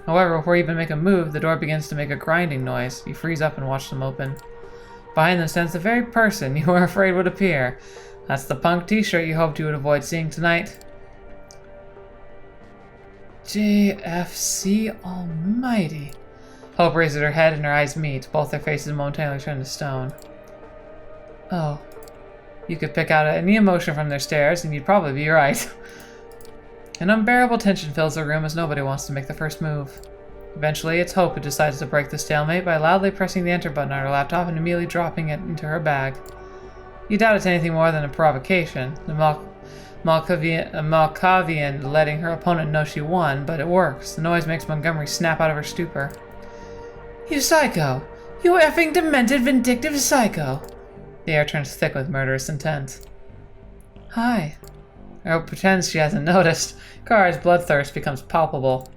However, before you even make a move, the door begins to make a grinding noise. You freeze up and watch them open. Behind them stands the very person you were afraid would appear. That's the punk t-shirt you hoped you would avoid seeing tonight. JFC Almighty. Hope raises her head and her eyes meet. Both their faces momentarily turn to stone. Oh. You could pick out any emotion from their stares, and you'd probably be right. An unbearable tension fills the room as nobody wants to make the first move. Eventually, it's Hope who decides to break the stalemate by loudly pressing the enter button on her laptop and immediately dropping it into her bag. You doubt it's anything more than a provocation, the Malkavian letting her opponent know she won, but it works. The noise makes Montgomery snap out of her stupor. You psycho! You effing demented, vindictive psycho! The air turns thick with murderous intent. Hi. Hope pretends she hasn't noticed. Kara's bloodthirst becomes palpable.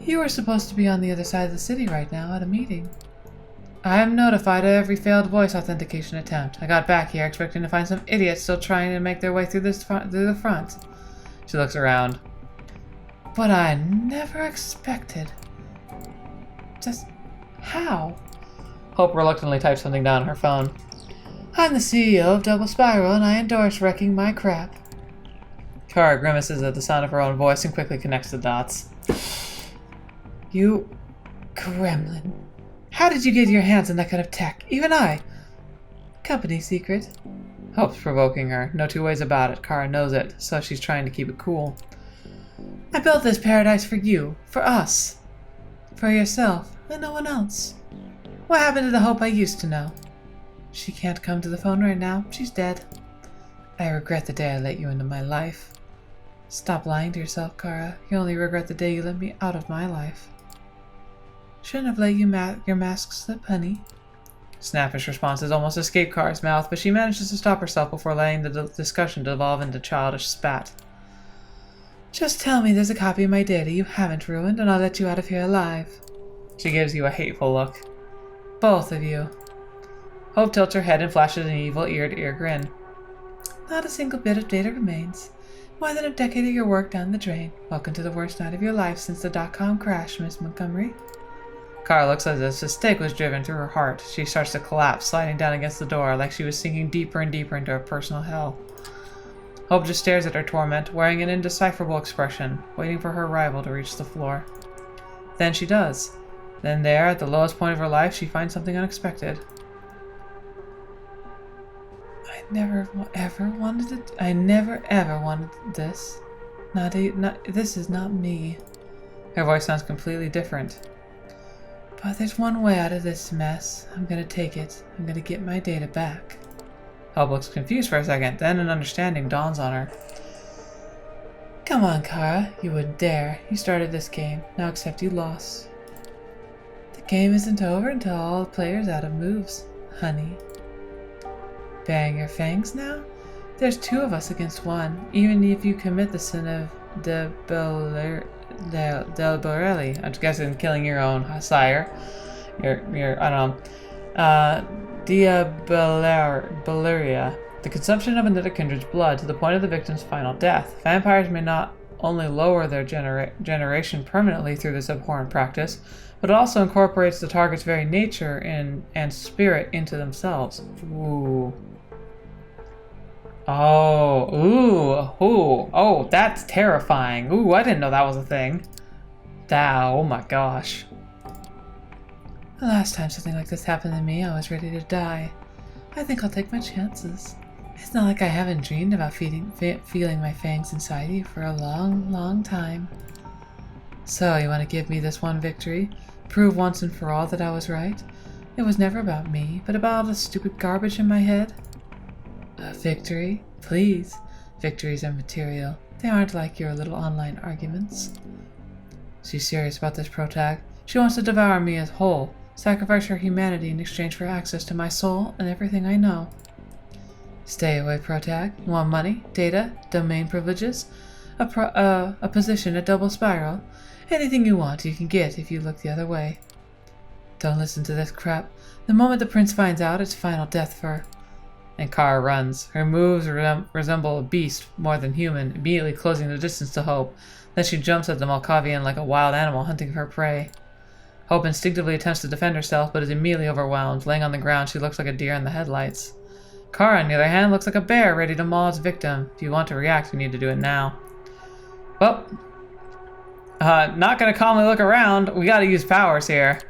You were supposed to be on the other side of the city right now at a meeting. I am notified of every failed voice authentication attempt. I got back here expecting to find some idiots still trying to make their way through the front. She looks around. But I never expected. Just how? Hope reluctantly types something down on her phone. I'm the CEO of Double Spiral, and I endorse wrecking my crap. Kara grimaces at the sound of her own voice and quickly connects the dots. You gremlin. How did you get your hands on that kind of tech? Even I. Company secret. Hope's provoking her. No two ways about it. Kara knows it, so she's trying to keep it cool. I built this paradise for you. For us. For yourself, and no one else. What happened to the Hope I used to know? She can't come to the phone right now. She's dead. I regret the day I let you into my life. Stop lying to yourself, Kara. You only regret the day you let me out of my life. Shouldn't have let your mask slip, honey. Snappish responses almost escape Kara's mouth, but she manages to stop herself before letting the discussion devolve into childish spat. Just tell me there's a copy of my data you haven't ruined, and I'll let you out of here alive. She gives you a hateful look. Both of you. Hope tilts her head and flashes an evil ear-to-ear grin. Not a single bit of data remains. More than a decade of your work down the drain. Welcome to the worst night of your life since the .com crash, Miss Montgomery. Kara looks as if a stake was driven through her heart. She starts to collapse, sliding down against the door like she was sinking deeper and deeper into her personal hell. Hope just stares at her torment, wearing an indecipherable expression, waiting for her rival to reach the floor. Then she does. Then there, at the lowest point of her life, she finds something unexpected. I never ever wanted this. This is not me. Her voice sounds completely different. But there's one way out of this mess. I'm gonna take it. I'm gonna get my data back. Hope looks confused for a second, then an understanding dawns on her. Come on, Kara. You wouldn't dare. You started this game. Now accept you lost. The game isn't over until all the players out of moves, honey. Baring your fangs now? There's two of us against one, even if you commit the sin of deliberately. I'm guessing killing your own sire. Your I don't know. Diabelleria. The consumption of another kindred's blood to the point of the victim's final death. Vampires may not only lower their generation permanently through this abhorrent practice, but it also incorporates the target's very nature and spirit into themselves. Ooh. Oh, ooh, oh, that's terrifying. Ooh, I didn't know that was a thing. Oh my gosh. The last time something like this happened to me, I was ready to die. I think I'll take my chances. It's not like I haven't dreamed about feeling my fangs inside you for a long, long time. So, you want to give me this one victory? Prove once and for all that I was right? It was never about me, but about all the stupid garbage in my head? A victory? Please. Victories are material. They aren't like your little online arguments. She's serious about this protag. She wants to devour me as whole. Sacrifice your humanity in exchange for access to my soul and everything I know. Stay away, Protag. You want money, data, domain privileges, a position at Double Spiral? Anything you want, you can get if you look the other way. Don't listen to this crap. The moment the prince finds out, it's final death for her. And Kara runs. Her moves resemble a beast more than human, immediately closing the distance to Hope. Then she jumps at the Malkavian like a wild animal hunting her prey. Hope instinctively attempts to defend herself, but is immediately overwhelmed. Laying on the ground, she looks like a deer in the headlights. Kara, on the other hand, looks like a bear ready to maul its victim. If you want to react, you need to do it now. Well, not gonna calmly look around. We gotta use powers here.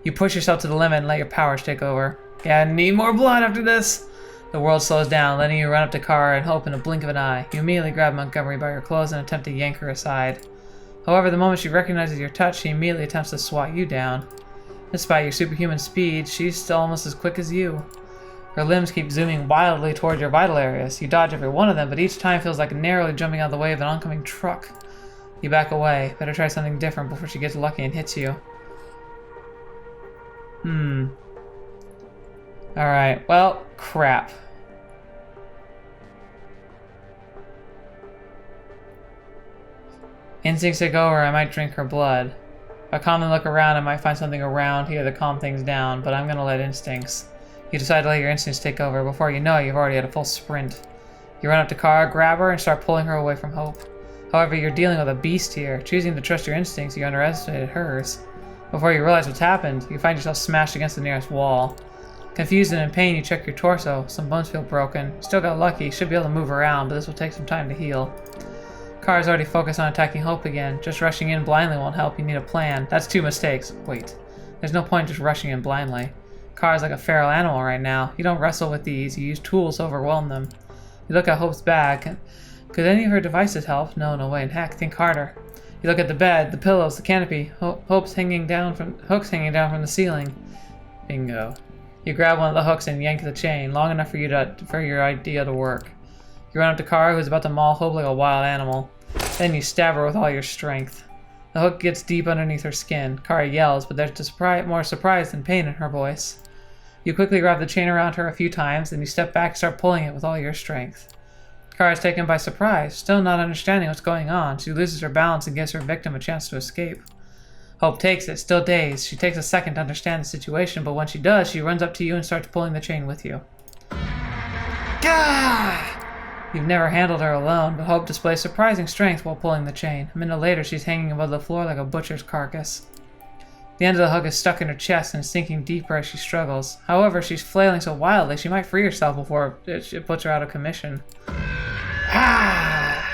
You push yourself to the limit and let your powers take over. Yeah, need more blood after this. The world slows down, letting you run up to Kara and Hope in a blink of an eye. You immediately grab Montgomery by her clothes and attempt to yank her aside. However, the moment she recognizes your touch, she immediately attempts to swat you down. Despite your superhuman speed, she's still almost as quick as you. Her limbs keep zooming wildly toward your vital areas. You dodge every one of them, but each time feels like narrowly jumping out of the way of an oncoming truck. You back away. Better try something different before she gets lucky and hits you. Alright, well, crap. Instincts take over, I might drink her blood. If I calmly look around, I might find something around here to calm things down, but I'm gonna let instincts. You decide to let your instincts take over. Before you know it, you've already had a full sprint. You run up to Kara, grab her, and start pulling her away from Hope. However, you're dealing with a beast here. Choosing to trust your instincts, you underestimated hers. Before you realize what's happened, you find yourself smashed against the nearest wall. Confused and in pain, you check your torso. Some bones feel broken. Still got lucky, should be able to move around, but this will take some time to heal. Kara's already focused on attacking Hope again. Just rushing in blindly won't help, you need a plan. That's 2 mistakes. Wait. There's no point just rushing in blindly. Kara's like a feral animal right now. You don't wrestle with these, you use tools to overwhelm them. You look at Hope's bag. Could any of her devices help? No way in heck. Think harder. You look at the bed, the pillows, the canopy. Hooks hanging down from the ceiling. Bingo. You grab one of the hooks and yank the chain, long enough for your idea to work. You run up to Kara, who's about to maul Hope like a wild animal. Then you stab her with all your strength. The hook gets deep underneath her skin. Kara yells, but there's more surprise than pain in her voice. You quickly grab the chain around her a few times, then you step back and start pulling it with all your strength. Kara is taken by surprise, still not understanding what's going on. She loses her balance and gives her victim a chance to escape. Hope takes it, still dazed. She takes a second to understand the situation, but when she does, she runs up to you and starts pulling the chain with you. Gah! You've never handled her alone, but Hope displays surprising strength while pulling the chain. A minute later, she's hanging above the floor like a butcher's carcass. The end of the hook is stuck in her chest and is sinking deeper as she struggles. However, she's flailing so wildly she might free herself before it puts her out of commission. Ah!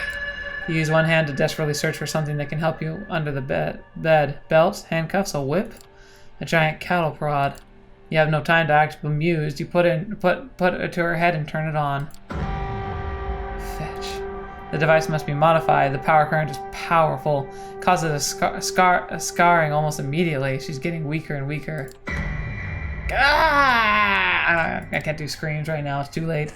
You use one hand to desperately search for something that can help you under the bed. Belts, handcuffs, a whip, a giant cattle prod. You have no time to act bemused. You put it to her head and turn it on. Fetch. The device must be modified. The power current is powerful. It causes a scarring almost immediately. She's getting weaker and weaker. Ah! I can't do screams right now. It's too late.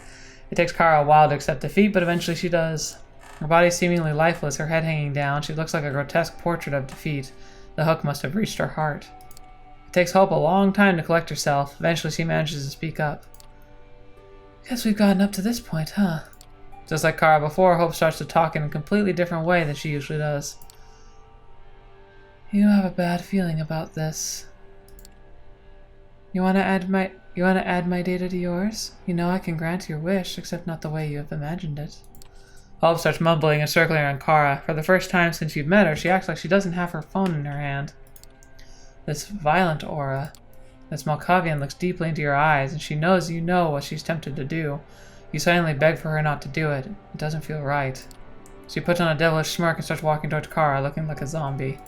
It takes Kara a while to accept defeat, but eventually she does. Her body is seemingly lifeless, her head hanging down. She looks like a grotesque portrait of defeat. The hook must have reached her heart. It takes Hope a long time to collect herself. Eventually she manages to speak up. Guess we've gotten up to this point, huh? Just like Kara before, Hope starts to talk in a completely different way than she usually does. You have a bad feeling about this. You want to add my data to yours? You know I can grant your wish, except not the way you have imagined it. Hope starts mumbling and circling around Kara. For the first time since you've met her, she acts like she doesn't have her phone in her hand. This violent aura. This Malkavian looks deeply into your eyes, and she knows you know what she's tempted to do. You silently beg for her not to do it. It doesn't feel right. She puts on a devilish smirk and starts walking towards Kara, looking like a zombie.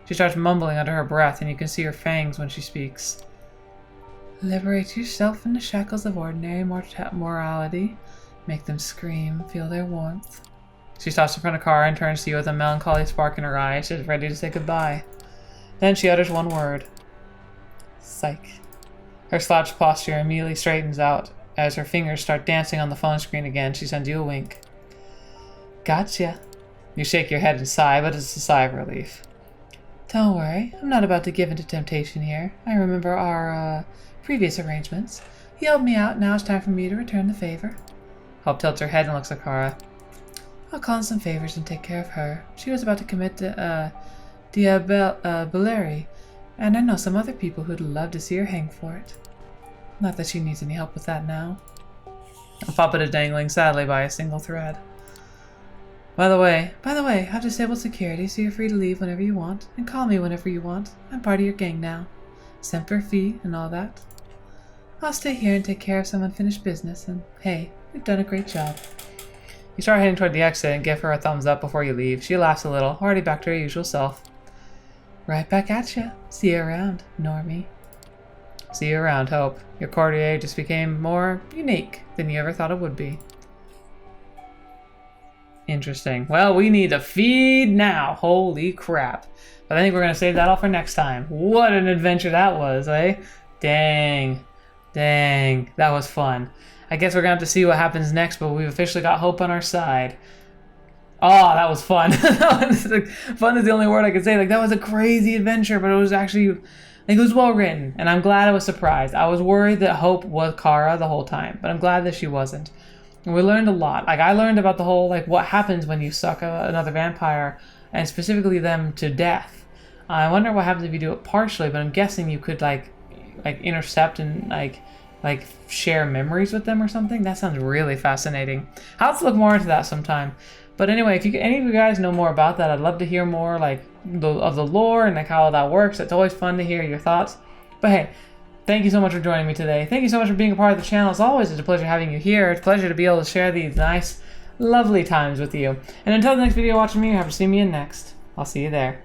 She starts mumbling under her breath, and you can see her fangs when she speaks. Liberate yourself from the shackles of ordinary morality. Make them scream, feel their warmth. She stops in front of Kara and turns to you with a melancholy spark in her eye. She's ready to say goodbye. Then she utters one word. Psych. Her slouched posture immediately straightens out. As her fingers start dancing on the phone screen again, she sends you a wink. Gotcha. You shake your head and sigh, but it's a sigh of relief. Don't worry, I'm not about to give in to temptation here. I remember our, previous arrangements. You helped me out, now it's time for me to return the favor. Hope tilts her head and looks at Kara. I'll call in some favors and take care of her. She was about to commit diablerie, and I know some other people who'd love to see her hang for it. Not that she needs any help with that now. Puppet is dangling sadly by a single thread. By the way, I've disabled security, so you're free to leave whenever you want, and call me whenever you want. I'm part of your gang now. Semper Fi and all that. I'll stay here and take care of some unfinished business, and hey, you've done a great job. You start heading toward the exit and give her a thumbs up before you leave. She laughs a little, already back to her usual self. Right back at ya. See you around, Normie. See you around, Hope. Your courtier just became more unique than you ever thought it would be. Interesting. Well, we need to feed now. Holy crap. But I think we're going to save that all for next time. What an adventure that was, eh? Dang. Dang. That was fun. I guess we're going to have to see what happens next, but we've officially got Hope on our side. Oh, that was fun. Fun is the only word I could say. Like, that was a crazy adventure, but it was actually... Like, it was well written, and I'm glad I was surprised. I was worried that Hope was Kara the whole time, but I'm glad that she wasn't. And we learned a lot. Like, I learned about the whole, like, what happens when you suck another vampire, and specifically them to death. I wonder what happens if you do it partially, but I'm guessing you could, like intercept and, like share memories with them or something. That sounds really fascinating. I'll have to look more into that sometime. But anyway, if any of you guys know more about that, I'd love to hear more, like, of the lore and, like, how that works. It's always fun to hear your thoughts. But hey, thank you so much for joining me today. Thank you so much for being a part of the channel. As always, it's a pleasure having you here. It's a pleasure to be able to share these nice, lovely times with you. And until the next video watching me, you have to see me in next. I'll see you there.